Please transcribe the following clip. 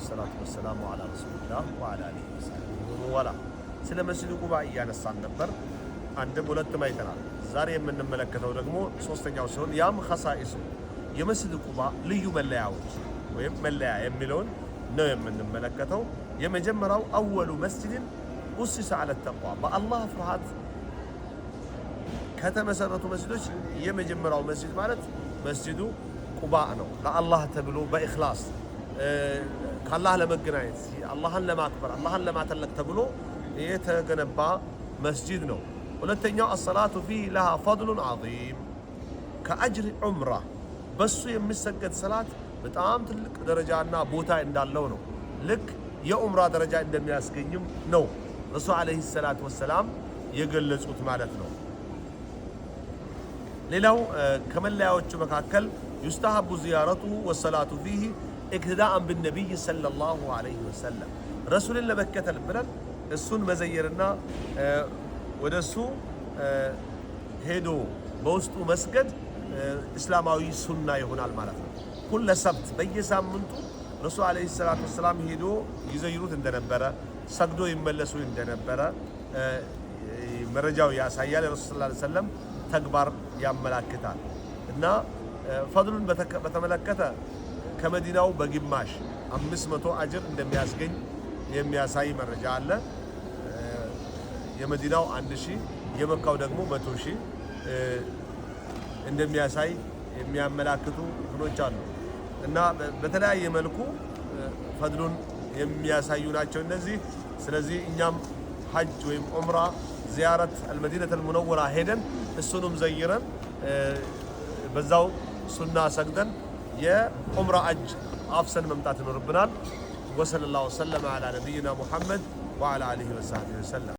والصلاة والسلام على رسول الله وعلى آله وصحبه ولا ስለ መስጂድ ቁባ እያነሳን ነበር አንድም ሁለትም አይተናል ዛሬ የምንመለከተው ደግሞ ሶስተኛው ሲሆን ያም ኸሳኢሱ የመስጂድ ቁባ ልዩ መለያዎች ወይም መለያ የሚለውን ነው የምንመለከተው የመጀመሪያው አወሉ መስጂድን ኡሲሰ ዐለ ተቅዋ በአላህ ፍርሃት ከተመሰረቱ መስጂዶች የመጀመሪያው መስጂድ ማለት መስጂዱ ቁባ ነው ለአላህ ተብሎ በኢኽላስ ከአላህ ለመገናኘት አላህን ለማክበር አላህን ለማተለቅ ተብሎ የተገነባ መስጂድ ነው ሁለተኛው الصلاه فيه لها فضل عظيم كأجر عمره በሱ የሚሰገድ ሰላት በጣም ትልቅ ደረጃና ቦታ እንዳለው ነው ልክ የዑምራ ደረጃ እንደሚያስገኝም ነው ረሱል አለይሂ ሰላቱ ወሰለም የገለጹት ማለት ነው ሌላው ከመለያዎቹ መካከል يستحب زيارته والصلاه فيه اقتداء بالنبي صلى الله عليه وسلم رسول ለመከተል ብለን እሱን መዘየርና ወደሱ ሄዶ በውስጡ መስገድ እስላማዊ ሱና ይሆናል ማለት ነው ኩለ ሰብት በየሳምንቱ ረሱል አለይሂ ሰላቱ ወሰለም ሄዶ ይዘይሩት እንደነበረ ሰግዶ ይመለሱ እንደነበረ መረጃው ያሳያል ረሱል ሰለላሁ ዐለይሂ ወሰለም ተግባር ያመላክታል እና ፈድሉን በተመለከተ ከመዲናው በግማሽ 500 አጅር እንደሚያስገኝ የሚያሳይ መረጃ አለ የመዲናው 1000 የመካው ደግሞ 100000 እንደሚያሳይ የሚያመላክቱ ሁኖች አሉ እና በተለያየ መልኩ ፈድሉን የሚያሳዩ ናቸው እነዚህ ስለዚህ እኛም ሐጅ ወይም ዑምራ ዚያረት አልመዲነة المنورة ሄደን እሱንም ዘይረን በዛው ሱና ሰግደን የዑምራ አጅ አፍሰን መምጣት ይኖርብናል وصلى الله وسلم على نبينا محمد وعلى آله وصحبه وسلم